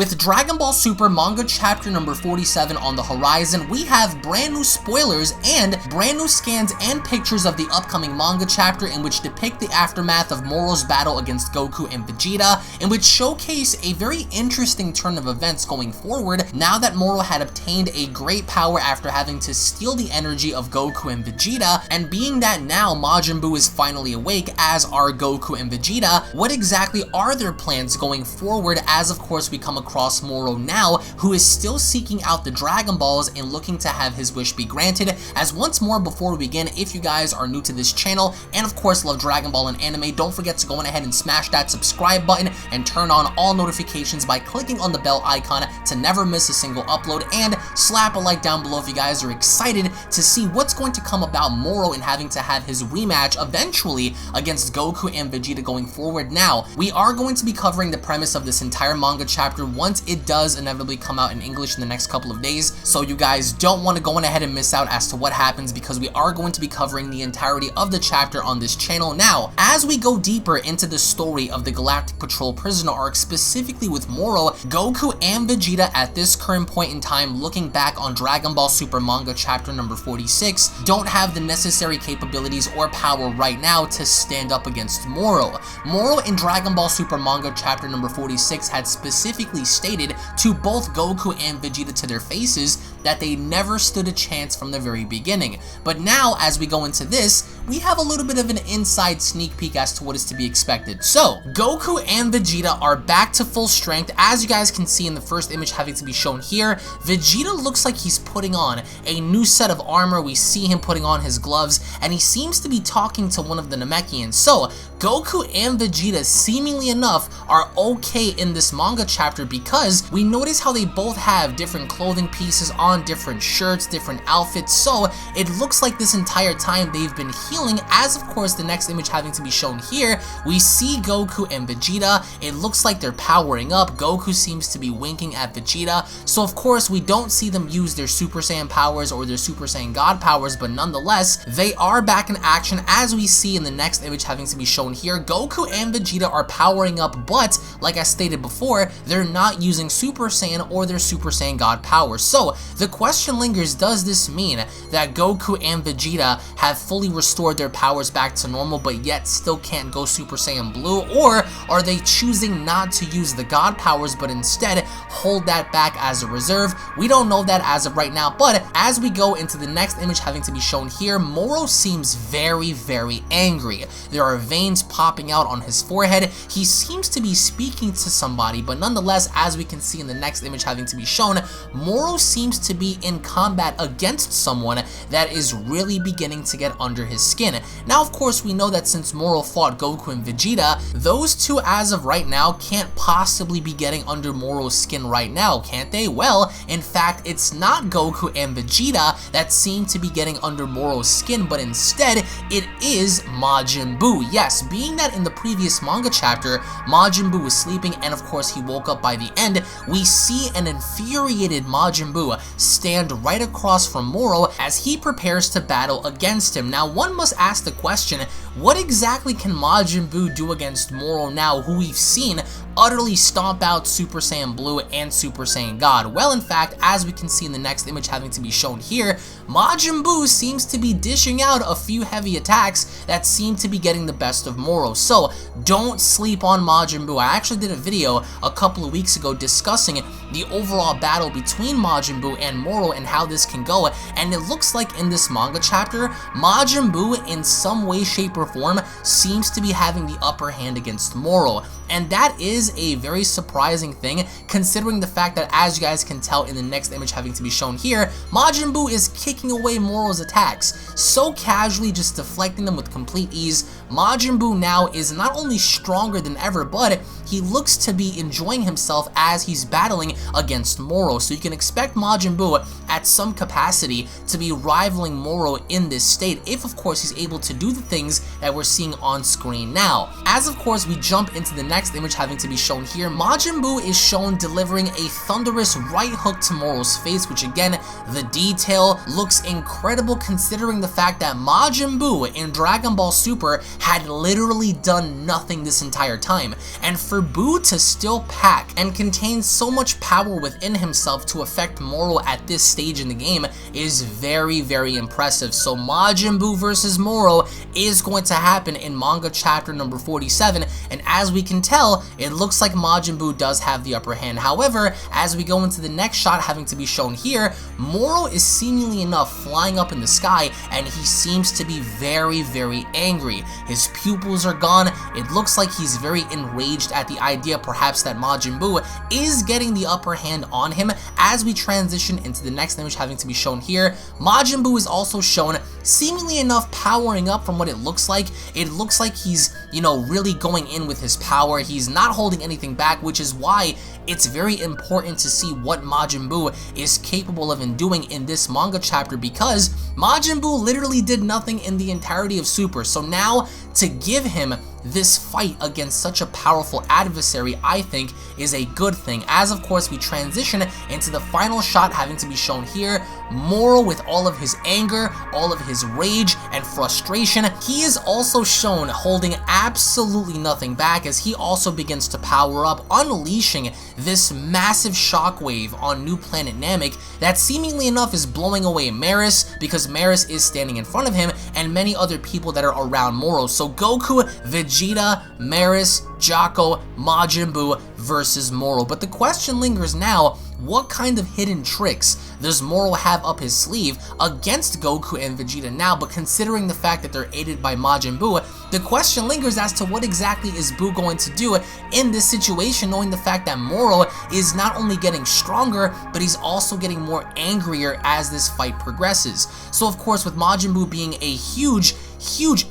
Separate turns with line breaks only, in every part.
With Dragon Ball Super Manga Chapter number 47 on the horizon, we have brand new spoilers and brand new scans and pictures of the upcoming manga chapter in which depict the aftermath of Moro's battle against Goku and Vegeta, in which showcase a very interesting turn of events going forward now that Moro had obtained a great power after having to steal the energy of Goku and Vegeta, and being that now Majin Buu is finally awake, as are Goku and Vegeta, what exactly are their plans going forward, as of course we come across Moro now, who is still seeking out the Dragon Balls and looking to have his wish be granted. As once more, before we begin, if you guys are new to this channel and of course love Dragon Ball and anime, don't forget to go on ahead and smash that subscribe button and turn on all notifications by clicking on the bell icon to never miss a single upload, and slap a like down below if you guys are excited to see what's going to come about Moro and having to have his rematch eventually against Goku and Vegeta going forward. Now, we are going to be covering the premise of this entire manga chapter once it does inevitably come out in English in the next couple of days, so you guys don't want to go on ahead and miss out as to what happens, because we are going to be covering the entirety of the chapter on this channel. Now, as we go deeper into the story of the Galactic Patrol Prisoner arc, specifically with Moro, Goku and Vegeta at this current point in time, looking back on Dragon Ball Super Manga Chapter number 46, don't have the necessary capabilities or power right now to stand up against Moro. Moro in Dragon Ball Super Manga Chapter number 46 had specifically stated to both Goku and Vegeta to their faces that they never stood a chance from the very beginning. But now, as we go into this, we have a little bit of an inside sneak peek as to what is to be expected. So, Goku and Vegeta are back to full strength, as you guys can see in the first image having to be shown here. Vegeta looks like he's putting on a new set of armor. We see him putting on his gloves, and he seems to be talking to one of the Namekians. So, Goku and Vegeta, seemingly enough, are okay in this manga chapter because we notice how they both have different clothing pieces on, different shirts, different outfits, so it looks like this entire time they've been healing. As of course the next image having to be shown here, we see Goku and Vegeta. It looks like they're powering up. Goku seems to be winking at Vegeta, so of course we don't see them use their Super Saiyan powers or their Super Saiyan God powers, but nonetheless they are back in action, as we see in the next image having to be shown here. Goku and Vegeta are powering up, but like I stated before, they're not using Super Saiyan or their Super Saiyan God powers. So the question lingers, does this mean that Goku and Vegeta have fully restored their powers back to normal but yet still can't go Super Saiyan Blue, or are they choosing not to use the God powers but instead hold that back as a reserve? We don't know that as of right now, but as we go into the next image having to be shown here, Moro seems very, very angry. There are veins popping out on his forehead. He seems to be speaking to somebody, but nonetheless, as we can see in the next image having to be shown, Moro seems to be in combat against someone that is really beginning to get under his skin. Now, of course, we know that since Moro fought Goku and Vegeta, those two as of right now can't possibly be getting under Moro's skin right now, can't they? Well, in fact, it's not Goku and Vegeta that seem to be getting under Moro's skin, but instead, it is Majin Buu. Yes, being that in the previous manga chapter, Majin Buu was sleeping and of course he woke up by the end, we see an infuriated Majin Buu stand right across from Moro as he prepares to battle against him. Now, one must ask the question, what exactly can Majin Buu do against Moro now, who we've seen utterly stomp out Super Saiyan Blue and Super Saiyan God? Well, in fact, as we can see in the next image having to be shown here, Majin Buu seems to be dishing out a few heavy attacks that seem to be getting the best of Moro. So, don't sleep on Majin Buu. I actually did a video a couple of weeks ago discussing the overall battle between Majin Buu and Moro and how this can go, and it looks like in this manga chapter, Majin Buu in some way, shape, or form seems to be having the upper hand against Moro. And that is a very surprising thing, considering the fact that, as you guys can tell in the next image having to be shown here, Majin Buu is kicking away Moro's attacks, so casually, just deflecting them with complete ease. Majin Buu now is not only stronger than ever, but he looks to be enjoying himself as he's battling against Moro. So you can expect Majin Buu at some capacity to be rivaling Moro in this state, if of course he's able to do the things that we're seeing on screen now. As of course we jump into the next image having to be shown here, Majin Buu is shown delivering a thunderous right hook to Moro's face, which again, the detail looks incredible considering the fact that Majin Buu in Dragon Ball Super had literally done nothing this entire time. And for for Buu to still pack and contain so much power within himself to affect Moro at this stage in the game is very, very impressive. So Majin Buu versus Moro is going to happen in manga chapter number 47, and as we can tell, it looks like Majin Buu does have the upper hand. However, as we go into the next shot having to be shown here, Moro is seemingly enough flying up in the sky, and he seems to be very, very angry. His pupils are gone. It looks like he's very enraged at the idea perhaps that Majin Buu is getting the upper hand on him. As we transition into the next image having to be shown here, Majin Buu is also shown seemingly enough powering up. From what it looks like he's, you know, really going in with his power. He's not holding anything back, which is why it's very important to see what Majin Buu is capable of doing in this manga chapter, because Majin Buu literally did nothing in the entirety of Super. So now to give him this fight against such a powerful adversary, I think, is a good thing. As of course we transition into the final shot having to be shown here, Moro with all of his anger, all of his rage and frustration, he is also shown holding absolutely nothing back as he also begins to power up, unleashing this massive shockwave on new planet Namek that seemingly enough is blowing away Maris, because Maris is standing in front of him, and many other people that are around Moro. So Goku, Vegeta, Maris, Jocko, Majin Buu versus Moro. But the question lingers now, what kind of hidden tricks does Moro have up his sleeve against Goku and Vegeta now? But considering the fact that they're aided by Majin Buu, the question lingers as to what exactly is Buu going to do in this situation, knowing the fact that Moro is not only getting stronger, but he's also getting more angrier as this fight progresses. So of course, with Majin Buu being a huge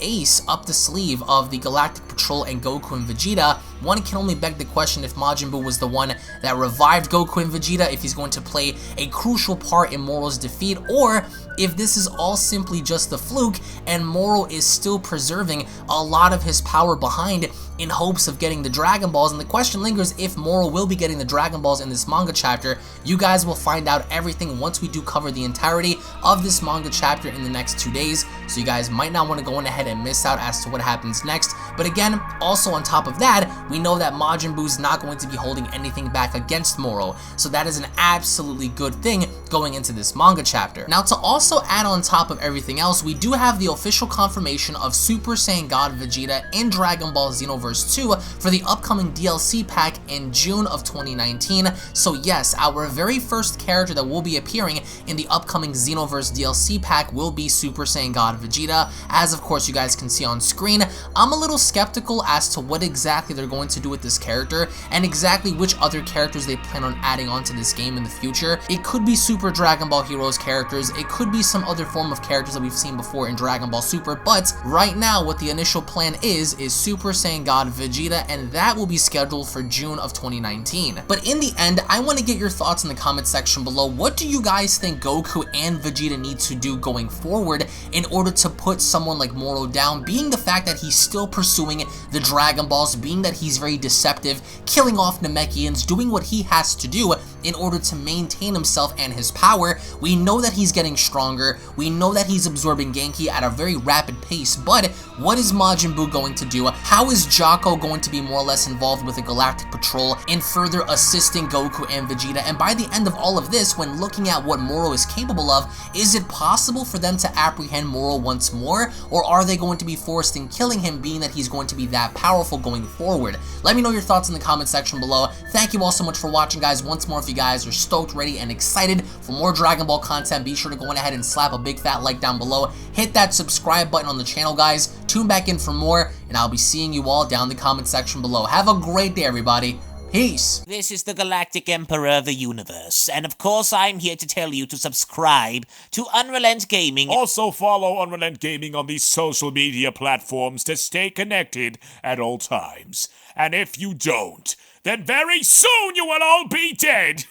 ace up the sleeve of the Galactic Patrol and Goku and Vegeta, one can only beg the question if Majin Buu was the one that revived Goku and Vegeta, if he's going to play a crucial part in Moro's defeat, or if this is all simply just a fluke and Moro is still preserving a lot of his power behind in hopes of getting the Dragon Balls. And the question lingers if Moro will be getting the Dragon Balls in this manga chapter. You guys will find out everything once we do cover the entirety of this manga chapter in the next 2 days, so you guys might not want to go on ahead and miss out as to what happens next. But again, also on top of that, we know that Majin Buu's not going to be holding anything back against Moro, so that is an absolutely good thing going into this manga chapter. Now, to also add on top of everything else, we do have the official confirmation of Super Saiyan God Vegeta in Dragon Ball Xenoverse 2 for the upcoming DLC pack in June of 2019. So yes, our very first character that will be appearing in the upcoming Xenoverse DLC pack will be Super Saiyan God Vegeta. As of course you guys can see on screen, I'm a little skeptical as to what exactly they're going to do with this character and exactly which other characters they plan on adding onto this game in the future. It could be Super Dragon Ball Heroes characters, it could be some other form of characters that we've seen before in Dragon Ball Super, but right now what the initial plan is Super Saiyan God Vegeta, and that will be scheduled for June of 2019. But in the end, I want to get your thoughts in the comment section below. What do you guys think Goku and Vegeta need to do going forward in order to put someone like Moro down, being the fact that he's still pursuing the Dragon Balls, being that he's very deceptive, killing off Namekians, doing what he has to do in order to maintain himself and his power. We know that he's getting stronger, we know that he's absorbing Genki at a very rapid pace, but what is Majin Buu going to do? How is Jocko going to be more or less involved with the Galactic Patrol in further assisting Goku and Vegeta? And by the end of all of this, when looking at what Moro is capable of, is it possible for them to apprehend Moro once more, or are they going to be forced in killing him, being that he's going to be that powerful going forward? Let me know your thoughts in the comment section below. Thank you all so much for watching, guys. Once more, if you guys are stoked, ready, and excited for more Dragon Ball content, be sure to go on ahead and slap a big fat like down below. Hit that subscribe button on the channel, guys. Tune back in for more, and I'll be seeing you all down in the comment section below. Have a great day, everybody. Peace.
This is the Galactic Emperor of the Universe, and of course I'm here to tell you to subscribe to UnrealEntGaming.
Also follow UnrealEntGaming on these social media platforms to stay connected at all times. And if you don't, then very soon you will all be dead.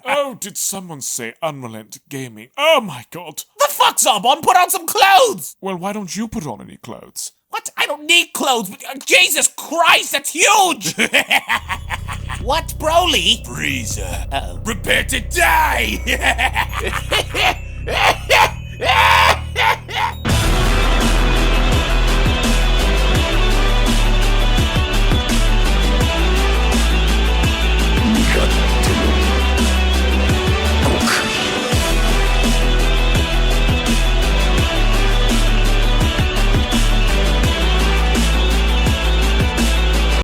Oh, did someone say UnrealEntGaming? Oh my god.
The fuck's up? Put on some clothes!
Well, why don't you put on any clothes?
What? I don't need clothes. Jesus Christ, that's huge! What, Broly?
Freezer.
Uh-oh.
Prepare to die!